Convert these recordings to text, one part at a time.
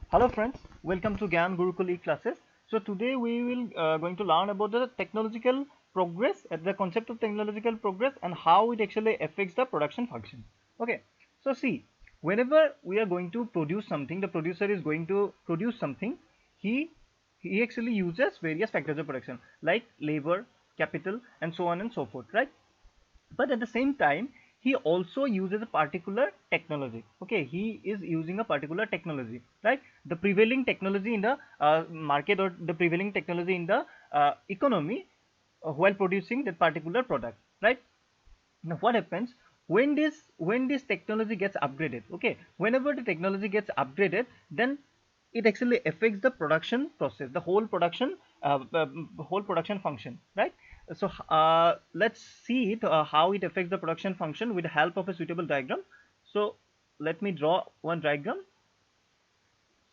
Hello friends, welcome to Gyan Gurukul e-classes. So today we will going to learn about the technological progress, the concept of technological progress and how it actually affects the production function. Okay, so see, whenever we are going to produce something, the producer is going to produce something. He he actually uses various factors of production like labor, capital, and so on and so forth, right? But at the same time he also uses a particular technology. Okay, he is using a particular technology, right? The prevailing technology in the market, or the prevailing technology in the economy, while producing that particular product, right? Now what happens when this technology gets upgraded? Okay, whenever the technology gets upgraded, then it actually affects the production process, the whole production function, right? So let's see it, how it affects the production function with the help of a suitable diagram. So let me draw one diagram.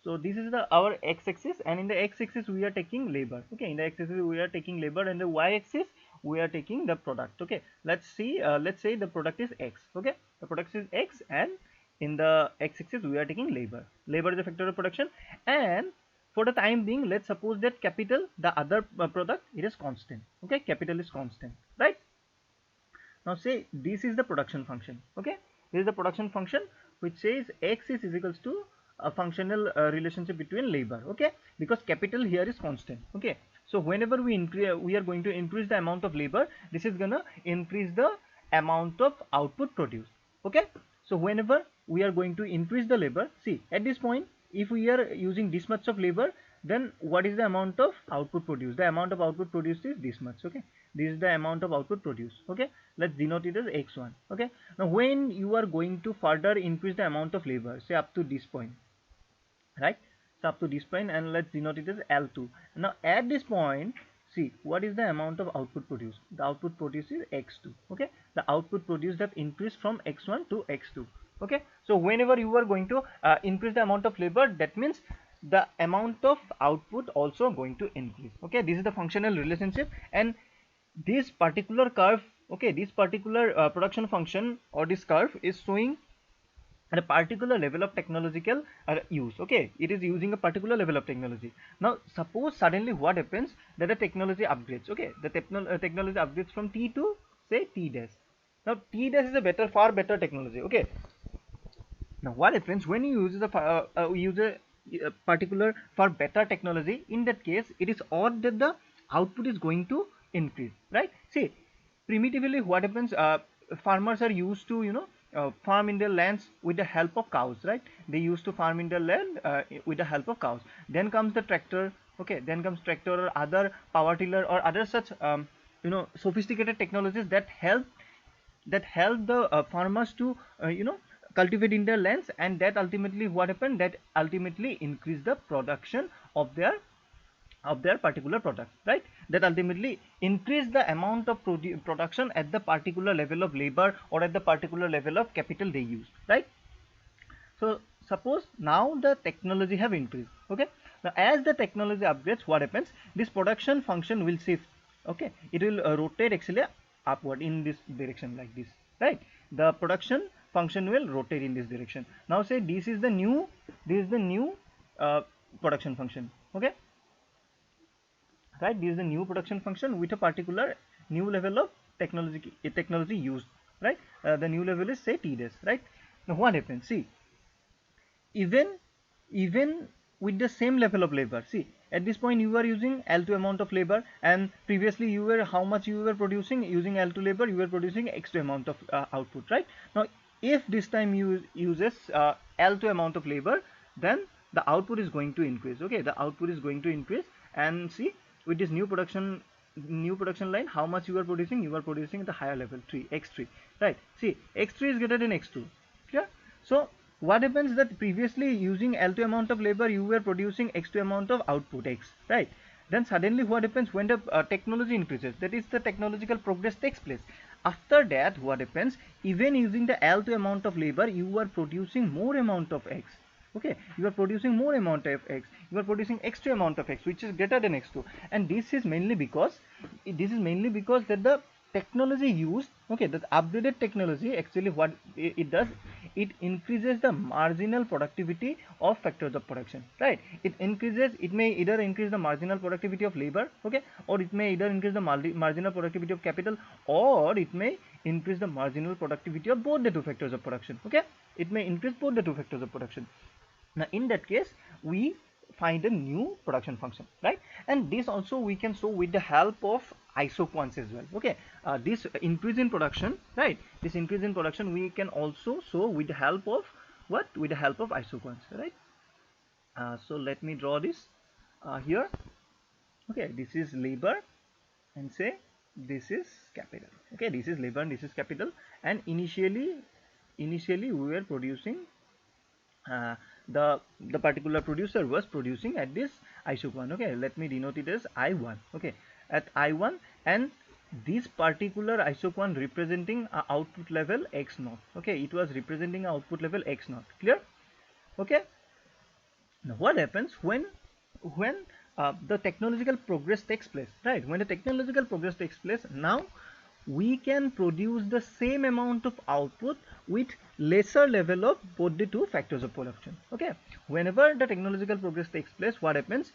So this is the our x-axis, and in the x-axis we are taking labor. Okay, in the x-axis we are taking labor, and the y-axis we are taking the product. Okay, let's see, let's say the product is x. Okay, the product is x, and in the x-axis we are taking labor. Labor is a factor of production, and for the time being let's suppose that capital, the other product, it is constant. Okay, capital is constant, right? Now say this is the production function. Okay, this is the production function which says x is equals to a functional relationship between labor. Okay, because capital here is constant. Okay, so whenever we are going to increase the amount of labor, this is gonna increase the amount of output produced. Okay, so whenever we are going to increase the labor, see at this point, if we are using this much of labor, then what is the amount of output produced? The amount of output produced is this much. Okay, this is the amount of output produced. Okay, let's denote it as x1. Okay, now when you are going to further increase the amount of labor, say up to this point, right? So up to this point, and let's denote it as L2. Now at this point, see what is the amount of output produced? The output produced is x2. Okay, the output produced have increased from x1 to x2. Okay, so whenever you are going to increase the amount of labor, that means the amount of output also going to increase. Okay, this is the functional relationship, and this particular curve, okay, this particular production function or this curve is showing at a particular level of technological use. Okay, it is using a particular level of technology. Now suppose suddenly what happens, that the technology upgrades. Okay, the technology upgrades from T to say T dash. Now T dash is a far better technology. Okay, now what happens when you use a particular for better technology? In that case, it is odd that the output is going to increase, right? See, primitively what happens, farmers are used to farm in their lands with the help of cows, right? They used to farm in their land with the help of cows. Then comes the tractor. Okay, then comes tractor or other power tiller or other such sophisticated technologies that help the farmers to cultivate in their lands, and that ultimately what happened, that ultimately increase the production of their particular product, right? That ultimately increase the amount of production at the particular level of labor or at the particular level of capital they use, right? So suppose now the technology have increased. Okay, now as the technology upgrades, what happens, this production function will shift. Okay, it will rotate actually upward in this direction like this, right? The production function will rotate in this direction. Now say this is the new uh, production function. Okay, right, this is the new production function with a particular new level of technology used, right? The new level is say T dash, right? Now what happens, see, even even with the same level of labor, see at this point you were using L2 amount of labor, and previously you were, how much you were producing using L2 labor, you were producing x2 amount of output, right? Now if this time you uses L2 amount of labor, then the output is going to increase. Okay, the output is going to increase, and see with this new production line, how much you are producing, at the higher level 3 x3, right? See, x3 is greater than x2. Yeah, so what happens that previously using L2 amount of labor you were producing x2 amount of output x, right? Then suddenly what happens when the technology increases, that is the technological progress takes place. After that what happens, even using the L2 amount of labor you are producing more amount of x. Okay, you are producing more amount of x, you are producing extra amount of x which is greater than x2, and this is mainly because that the technology used, okay, the updated technology actually what it does, it increases the marginal productivity of factors of production, right? It increases, it may either increase the marginal productivity of labor, okay, or it may either increase the marginal productivity of capital, or it may increase the marginal productivity of both the two factors of production, okay. It may increase both the two factors of production. Now in that case we find a new production function, right? And this also we can show with the help of isoquants as well, okay. This increase in production, right, this increase in production we can also show with the help of what, with the help of isoquants, right? So let me draw this here, okay. This is labor and say this is capital, okay. This is labor and this is capital, and initially we were producing the particular producer was producing at this isoquant, okay. Let me denote it as I1, okay, at I1, and this particular isoquant representing output level x naught, okay. It was representing output level x naught, clear, okay. Now what happens when the technological progress takes place, right? When the technological progress takes place, now we can produce the same amount of output with lesser level of both the two factors of production, okay. Whenever the technological progress takes place, what happens,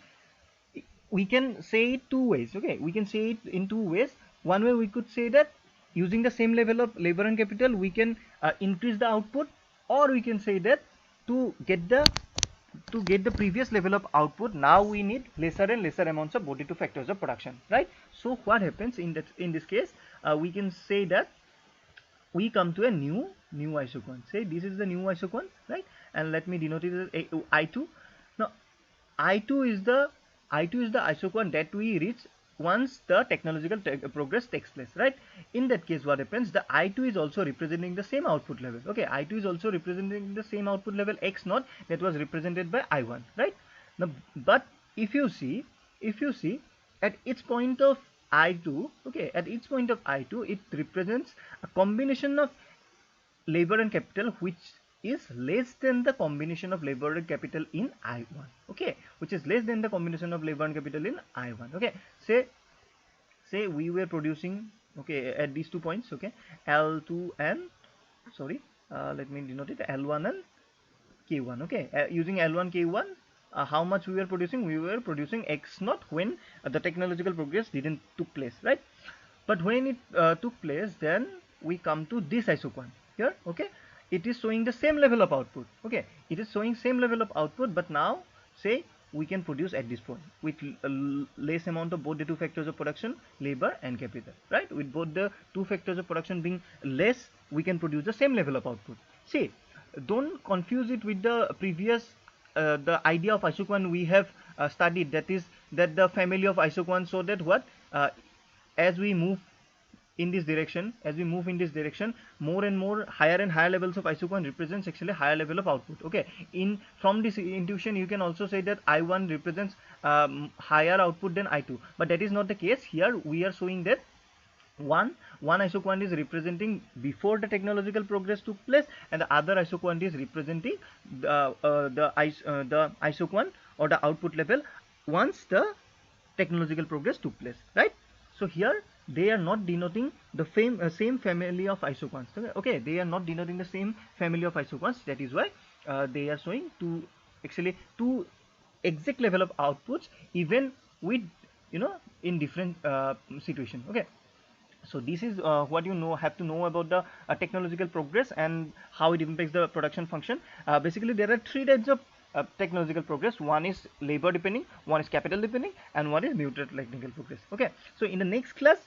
we can say it two ways, okay. We can say it in two ways. One way we could say that using the same level of labor and capital we can increase the output, or we can say that to get the previous level of output, now we need lesser and lesser amounts of both the two factors of production, right? So what happens in this case, we can say that we come to a new isoquant. Say this is the new isoquant, right? And let me denote it as I2. Now I2 is the isoquant that we reach once the technological progress takes place, right? In that case what happens, the I2 is also representing the same output level, okay. I2 is also representing the same output level x naught that was represented by I1, right? Now but if you see at each point of I2, okay, at each point of I2 it represents a combination of labor and capital which is less than the combination of labor and capital in I1, okay, which is less than the combination of labor and capital in I1, okay. Say we were producing, okay, at these 2 points, okay, L2 and sorry, let me denote it L1 and K1, okay. Using L1 K1, how much we were producing? We were producing x naught when the technological progress didn't took place, right? But when it took place, then we come to this isoquant here, okay. It is showing the same level of output, okay. It is showing same level of output, but now say we can produce at this point with less amount of both the two factors of production, labor and capital, right? With both the two factors of production being less, we can produce the same level of output. See, don't confuse it with the previous the idea of isoquant we have studied, that is that the family of isoquants, so that what as we move in this direction, more and more higher and higher levels of isoquant represents actually higher level of output, okay. From this intuition you can also say that I1 represents higher output than I2, but that is not the case. Here we are showing that one isoquant is representing before the technological progress took place, and the other isoquant is representing the isoquant or the output level once the technological progress took place, right? So here they are not denoting the same family of isoquants, okay. They are not denoting the same family of isoquants. That is why they are showing two exact level of outputs, even with in different situation, okay. So this is what you have to know about the technological progress and how it impacts the production function. Basically there are 3 types of technological progress. One is labor depending, one is capital depending, and one is mutual technical progress, okay. So in the next class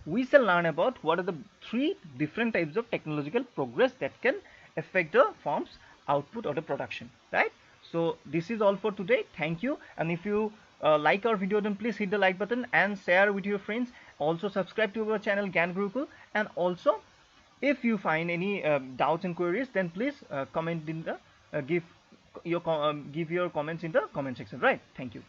we shall learn about what are the 3 different types of technological progress that can affect the firm's output or the production, right? So this is all for today. Thank you. And if you like our video, then please hit the like button and share with your friends. Also subscribe to our channel Gyan Gurukul, and also if you find any doubts and queries, then please comment in the give your comments in the comment section, right? Thank you.